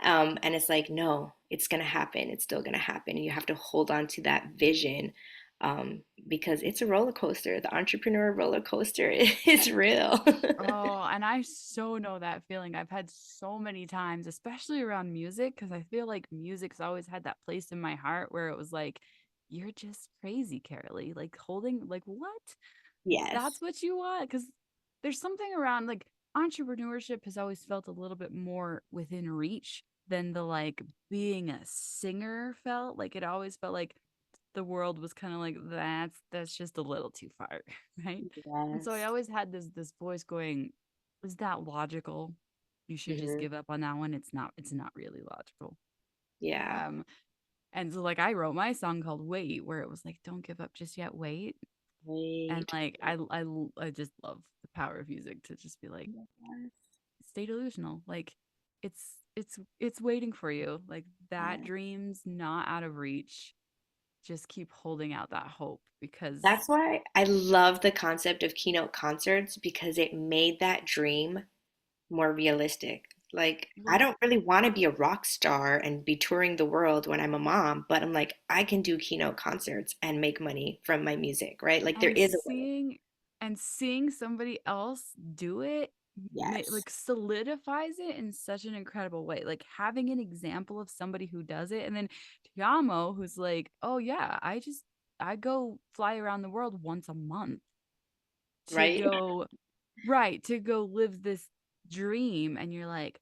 And it's like, no, it's going to happen. It's still going to happen. And you have to hold on to that vision, because it's a roller coaster. The entrepreneur roller coaster is real. Oh, and I so know that feeling. I've had so many times, especially around music, because I feel like music's always had that place in my heart where it was like, you're just crazy, Carolee. Like holding, like, what? Yes, That's what you want? Because there's something around like entrepreneurship has always felt a little bit more within reach than the like being a singer felt. Like it always felt like the world was kind of like that's just a little too far, right? And so I yes. always had this voice going, is that logical? You should just Hmm. give up on that one. It's not really logical. Yeah. Um and so like I wrote my song called Wait, where it was like, don't give up just yet, wait. And Wait. like I just love the power of music to just be like, Yes. stay delusional. Like it's waiting for you. Like that Yes. dream's not out of reach. Just keep holding out that hope because That's why I love the concept of keynote concerts because it made that dream more realistic. Like, I well don't really want to be a rock star and be touring the world when I'm a mom, but I'm like, I can do keynote concerts and make money from my music, right? Like, there and is a way. seeing somebody else do it Yes, like solidifies it in such an incredible way, like having an example of somebody who does it, and then Tiamo who's like, oh yeah, I go fly around the world once a month to right? go, right, to go live this dream, and you're like,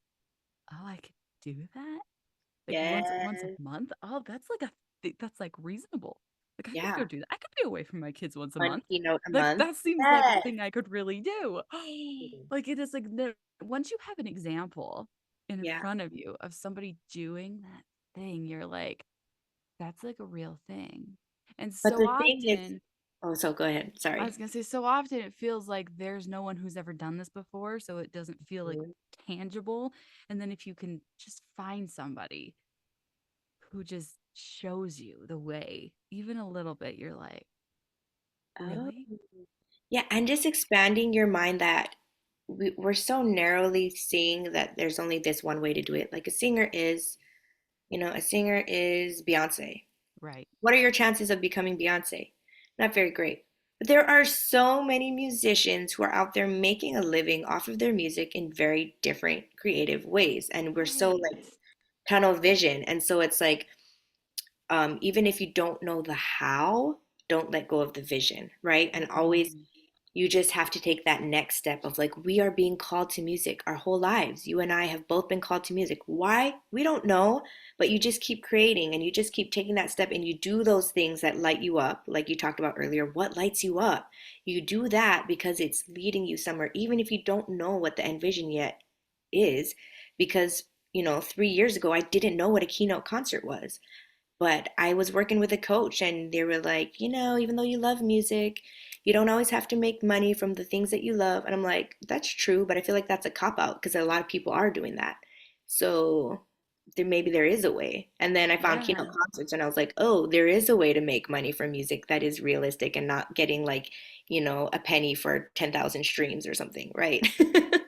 oh, I could do that, like once a Yes. month. Oh, that's like that's like reasonable. Like I could go Yeah. do that. I could be away from my kids once a One month. keynote a Like month. that seems like a Yes. thing I could really do. Like it is like once you have an example in Yeah. front of you of somebody doing that thing, you're like, that's like a real thing. And But so the thing is, often, oh, so go ahead. I Sorry. was gonna say, so often it feels like there's no one who's ever done this before, so it doesn't feel like Mhm. tangible. And then if you can just find somebody who just shows you the way, even a little bit, you're like, Oh. really? Yeah, and just expanding your mind that we're so narrowly seeing that there's only this one way to do it. Like a singer is Beyonce. Right. What are your chances of becoming Beyonce? Not very great. But there are so many musicians who are out there making a living off of their music in very different creative ways. And we're so Right. like tunnel vision. And so it's like, even if you don't know the how, don't let go of the vision, right? And always Mm, you just have to take that next step of like, we are being called to music our whole lives. You and I have both been called to music. Why? We don't know, but you just keep creating and you just keep taking that step and you do those things that light you up, like you talked about earlier. What lights you up? You do that because it's leading you somewhere, even if you don't know what the end vision yet is. Because, 3 years ago, I didn't know what a keynote concert was. But I was working with a coach, and they were like, even though you love music, you don't always have to make money from the things that you love. And I'm like, that's true, but I feel like that's a cop out because a lot of people are doing that. So maybe there is a way. And then I found keynote yeah. concerts, and I was like, oh, there is a way to make money from music that is realistic and not getting like, a penny for 10,000 streams or something, right?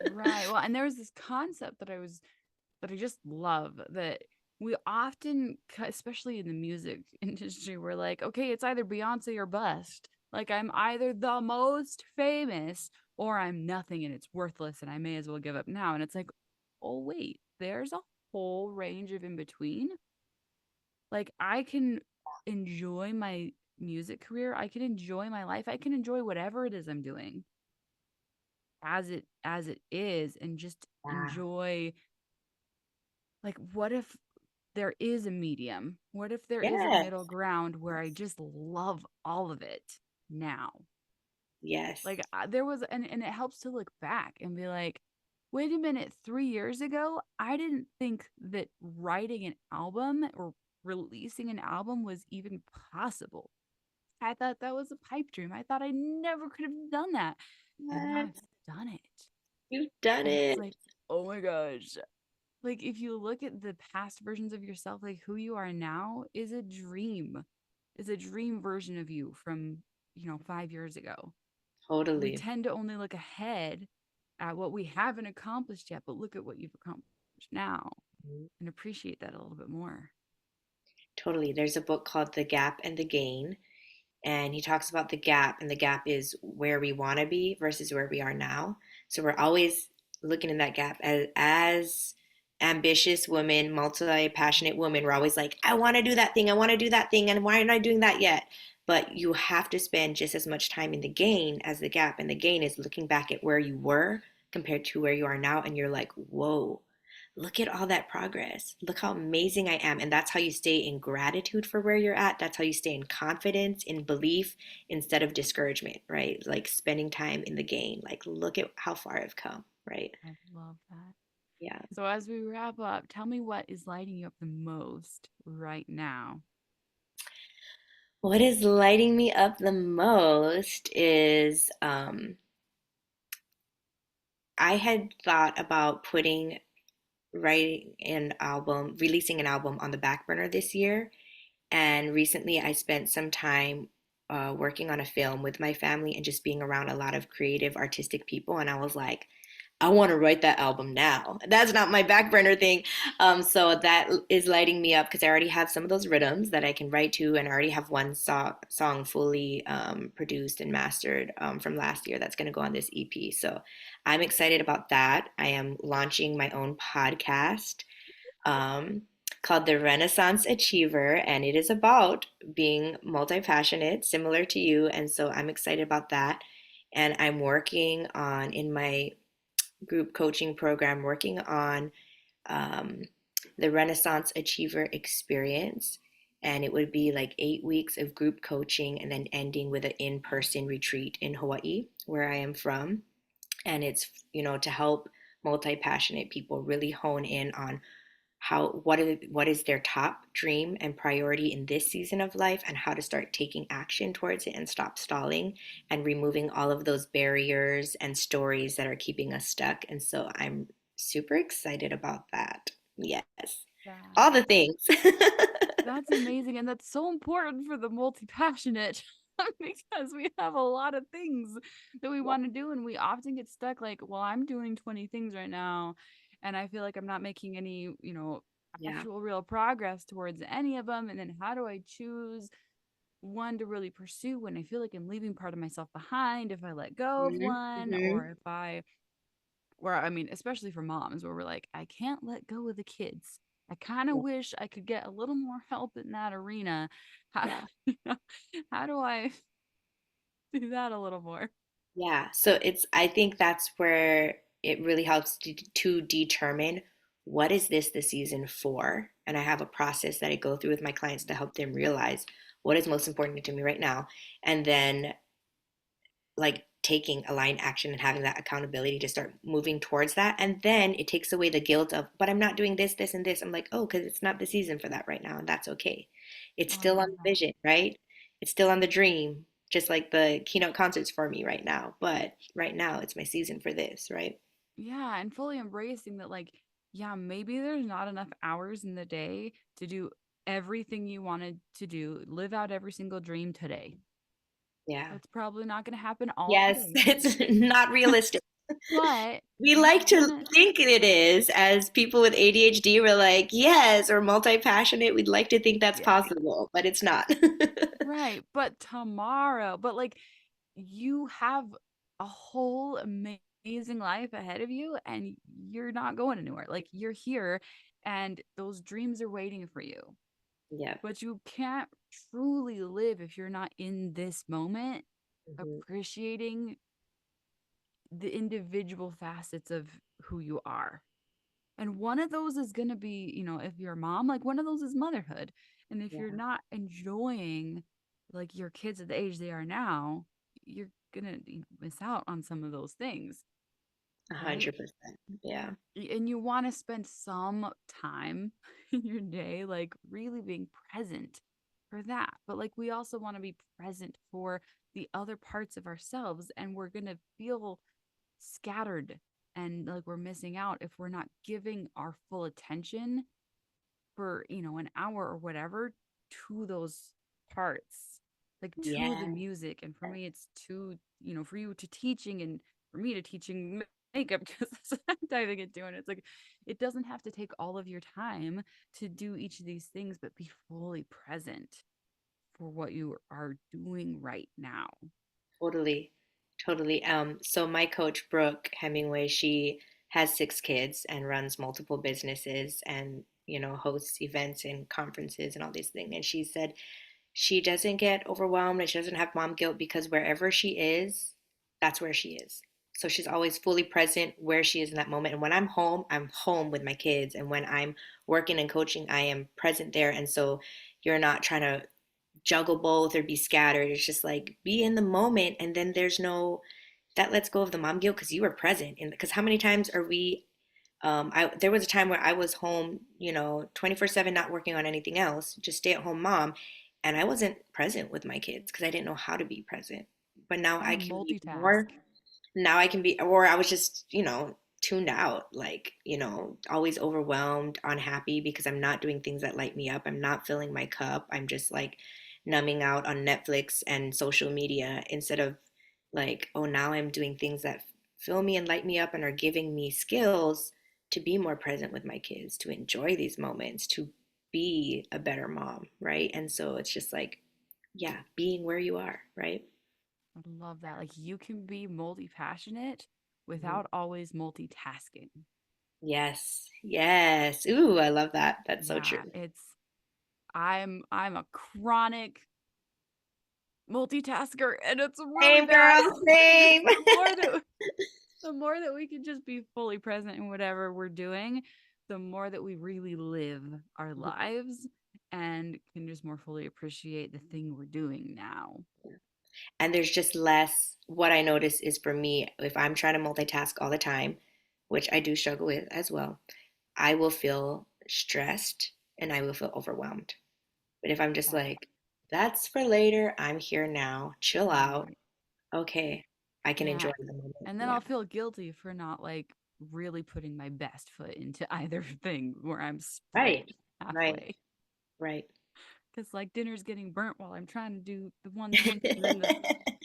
Right. Well, and there was this concept that I just love that we often, especially in the music industry, we're like, okay, it's either Beyonce or bust. Like I'm either the most famous or I'm nothing and it's worthless and I may as well give up now. And it's like, oh wait, there's a whole range of in between. Like I can enjoy my music career, I can enjoy my life, I can enjoy whatever it is I'm doing as it is and just Yeah. enjoy like what if there is a medium? What if there is a middle Yes. ground where I just love all of it now? Yes. Like there was and it helps to look back and be like, wait a minute, 3 years ago, I didn't think that writing an album or releasing an album was even possible. I thought that was a pipe dream. I thought I never could have done that. And now What? I've done it. You've done And it's it. like, oh my gosh. Like if you look at the past versions of yourself, like who you are now is a dream version of you from, 5 years ago. We Totally. tend to only look ahead at what we haven't accomplished yet, but look at what you've accomplished now and appreciate that a little bit more. Totally. There's a book called The Gap and the Gain, and he talks about the gap, and the gap is where we want to be versus where we are now. So we're always looking in that gap as ambitious women, multi-passionate women. We're always like, I want to do that thing, I want to do that thing, and why aren't I doing that yet? But you have to spend just as much time in the gain as the gap, and the gain is looking back at where you were compared to where you are now, and you're like, whoa, look at all that progress. Look how amazing I am. And that's how you stay in gratitude for where you're at. That's how you stay in confidence, in belief, instead of discouragement, right? Like spending time in the gain. Like, look at how far I've come, right? I love that. Yeah. So as we wrap up, tell me what is lighting you up the most right now. What is lighting me up the most is I had thought about releasing an album on the back burner this year. And recently, I spent some time working on a film with my family and just being around a lot of creative, artistic people. And I was like, I want to write that album now. That's not my back burner thing. So that is lighting me up because I already have some of those rhythms that I can write to, and I already have one song fully produced and mastered from last year that's going to go on this EP. So I'm excited about that. I am launching my own podcast um, called The Renaissance Achiever, and it is about being multi passionate, similar to you. And so I'm excited about that. And I'm working on, in my group coaching program, working on um, the Renaissance Achiever experience. And it would be like 8 weeks of group coaching and then ending with an in person retreat in Hawaii, where I am from. And it's, to help multi passionate people really hone in on what is their top dream and priority in this season of life, and how to start taking action towards it and stop stalling and removing all of those barriers and stories that are keeping us stuck. And so I'm super excited about that. Yes, That all the things. that's amazing and that's so important for the multi-passionate because we have a lot of things that we want to do and we often get stuck like, well, I'm doing 20 things right now and I feel like I'm not making any, Yeah. actual real progress towards any of them and then how do I choose one to really pursue when I feel like I'm leaving part of myself behind if I let go of Hmm. one Hmm. or if I where I mean, especially for moms, where we're like, I can't let go of the kids. I kind of Yeah. wish I could get a little more help in that arena. How, Yeah. how do I do that a little more? Yeah, so I think that's where it really helps to determine what is this the season for. And I have a process that I go through with my clients to help them realize what is most important to me right now. And then like taking aligned action and having that accountability to start moving towards that. And then it takes away the guilt of, but I'm not doing this, this, and this. I'm like, oh, because it's not the season for that right now. And that's okay. It's Oh, I still on love the that. vision, right? It's still on the dream, just like the keynote concerts for me right now. But right now, it's my season for this, right? Yeah, and fully embracing that, like, yeah, maybe there's not enough hours in the day to do everything you wanted to do, live out every single dream today. Yeah. That's probably not going to happen all Yes, today. it's not realistic. But We you like to can, think it is. As people with ADHD, we're like, yes, or multi-passionate. We'd like to think that's yeah, possible, but it's not. right. But tomorrow, but like you have a whole amazing life ahead of you and you're not going anywhere. Like you're here and those dreams are waiting for you. Yep. But you can't truly live if you're not in this moment, Hmm. appreciating the individual facets of who you are. And one of those is going to be, if you're a mom, like one of those is motherhood. And if you're Yeah. not enjoying like your kids at the age they are now, you're going to miss out on some of those things, A right? 100%. Yeah. And you want to spend some time in your day like really being present for that. But like we also want to be present for the other parts of ourselves, and we're going to feel scattered and like we're missing out if we're not giving our full attention for, an hour or whatever to those parts, like to the Yeah. music. And for me, it's to, for you to teaching, and for me to teaching makeup because that's what I'm diving into. And it's like, it doesn't have to take all of your time to do each of these things, but be fully present for what you are doing right now. Totally. Totally. So my coach, Brooke Hemingway, she has 6 kids and runs multiple businesses and, hosts events and conferences and all these things. And she said she doesn't get overwhelmed and she doesn't have mom guilt because wherever she is, that's where she is. So she's always fully present where she is in that moment. And when I'm home with my kids. And when I'm working and coaching, I am present there. And so you're not trying to juggle both or be scattered. It's just like be in the moment. And then there's no, that lets go of the mom guilt because you were present. And because how many times are we there was a time where I was home, 24/7, not working on anything else, just stay at home mom. And I wasn't present with my kids because I didn't know how to be present. But now How I to can be multitask. more, now I can be, or I was just, tuned out, like, always overwhelmed, unhappy because I'm not doing things that light me up. I'm not filling my cup. I'm just like numbing out on Netflix and social media instead of like, oh, now I'm doing things that fill me and light me up and are giving me skills to be more present with my kids, to enjoy these moments, to be a better mom, right? And so it's just like, yeah, being where you are, right? I love that. Like you can be multi-passionate Mhm. without always multitasking. Yes, yes. Ooh, I love that. That's so Yeah, true. I'm a chronic multitasker, and it's really Same bad. girl, same. The more that we can just be fully present in whatever we're doing, the more that we really live our lives and can just more fully appreciate the thing we're doing now. And there's just less. What I notice is for me, if I'm trying to multitask all the time, which I do struggle with as well, I will feel stressed and I will feel overwhelmed. But if I'm just Oh, like, that's for later, I'm here now, chill out, right. okay, I can enjoy Yeah. the moment. And then Yeah. I'll feel guilty for not like really putting my best foot into either thing where I'm split Right, right, halfway. right. Because like dinner's getting burnt while I'm trying to do the one thing and then the other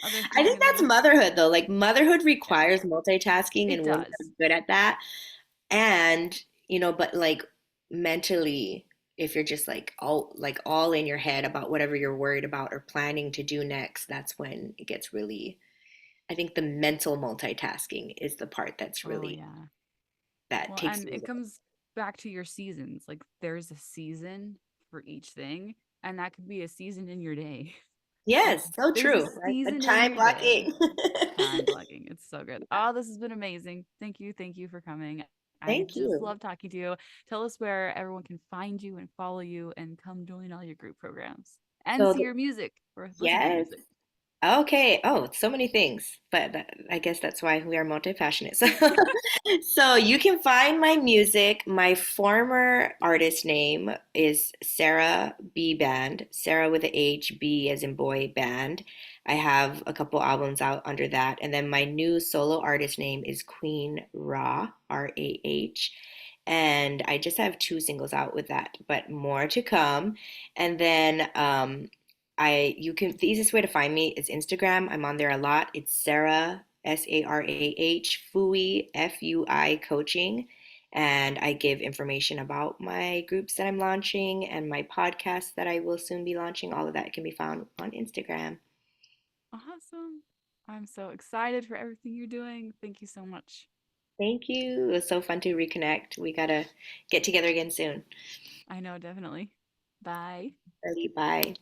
I thing think and that's then motherhood though. Like motherhood yeah, requires multitasking it and women are does. good at that. And, but like mentally, if you're just like all in your head about whatever you're worried about or planning to do next, that's when it gets really, I think the mental multitasking is the part that's Oh really yeah. that Well, takes and you it away. comes back to your seasons. Like there's a season for each thing, and that could be a season in your day. Like Yes, so there's a true, right? The season in time your day. blocking. Time blocking. It's so good. Oh, this has been amazing. Thank you. Thank you for coming. I Thank just you. love talking to you. Tell us where everyone can find you and follow you and come join all your group programs and So see your music or listen to your yes. music. Okay. Oh, so many things, but I guess that's why we are multi-passionate. So, so you can find my music. My former artist name is Sarah B Band, Sarah with a H, B as in boy band. I have a couple albums out under that. And then my new solo artist name is Queen Rah, Rah. And I just have 2 singles out with that, but more to come. And then the easiest way to find me is Instagram. I'm on there a lot. It's Sarah Sarah Fui Fui coaching. And I give information about my groups that I'm launching and my podcast that I will soon be launching. All of that can be found on Instagram. Awesome. I'm so excited for everything you're doing. Thank you so much. Thank you. It was so fun to reconnect. We gotta get together again soon. I know, definitely. Bye. Alrighty, bye.